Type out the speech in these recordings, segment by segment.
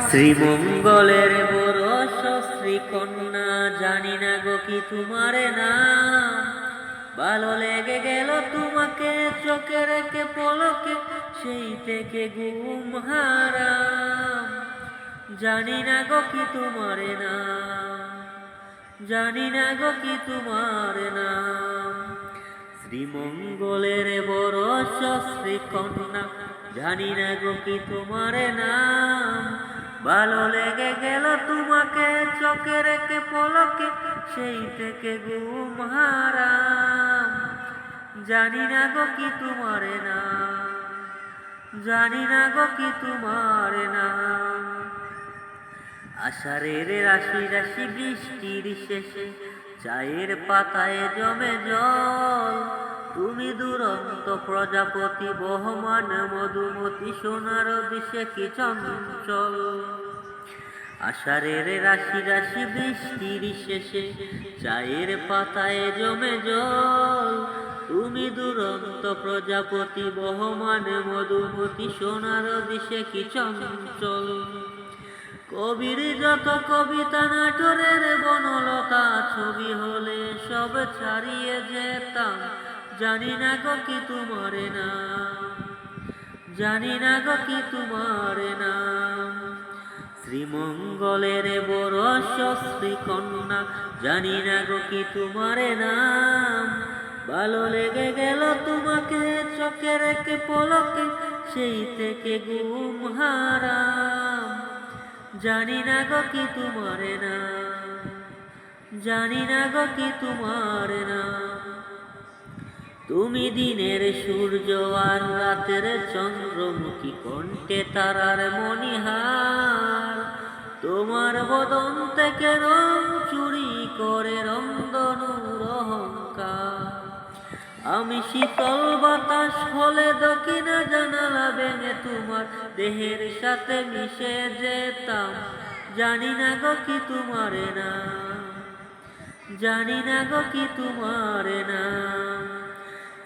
শ্রীমঙ্গলের বরস শ্রীকন্যা, জানি না গো কি তোমার নাম। ভালো লেগে গেল তোমাকে চোখে রেখে পলকে, সেই থেকে ঘুম হারাম। জানি না গো কি তোমার নাম, জানি না গো কি তোমার নাম। শ্রীমঙ্গলের বরস শ্রীকন্যা, জানি না গো কি তোমার নাম। ভালো লেগে গেল তোমাকে চোখে রেখে পলকে, সেই থেকে ঘুম হারাম। জানি না গো কি তোমার নাম, জানি না গো কি তোমার নাম। আষাঢ়ের রাশি রাশি বৃষ্টির শেষে, চায়ের পাতায় জমে জল। তুমি দুরন্ত প্রজাপতি, বহমান মধুমতি, সোনার দিশে কি চঞ্চল। আষাঢ়ের রাশি রাশি বৃষ্টির শেষে, চায়ের পাতায় জমে জল। তুমি দুরন্ত প্রজাপতি, বহমান মধুমতি, সোনার দিশে কি চঞ্চল। কবির যত কবিতা নাটোরের বনলতা, ছবি হলে সব ছাড়িয়ে যেতাম। জানি না গো কি তোমার নাম, জানি না গো কি তোমার নাম। শ্রীমঙ্গলের বরস শ্রীকন্যা, জানি না গো কি তোমার নাম। ভালো লেগে গেল তোমাকে চোখে রেখে পলকে, সেই থেকে ঘুম হারাম। জানি না গো কি তোমার নাম, জানি না গো কি তোমার নাম। তুমি দিনের সূর্য আর রাতের চন্দ্রমুখী, কণ্ঠে তারার মণিহার। তোমার বদন থেকে রং চুরি করে রংধনুর অহংকার। আমি শীতল বাতাস হলে দক্ষিণা জানালা ভেঙে তোমার দেহের সাথে মিশে যেতাম। জানি না গো কি তোমার নাম, জানি না গো কি তোমার নাম।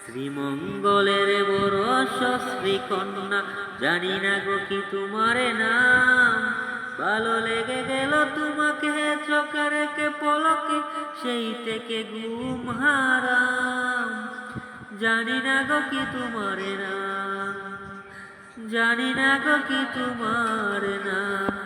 শ্রীমঙ্গলের বরস শ্রীকন্যা, জানি না গো কি তোমার নাম। ভালো লেগে গেল তোমাকে চোখে রেখে পলকে, সেই থেকে ঘুম হারাম। জানি না গো কি তোমার নাম, জানি না গো কি তোমার নাম।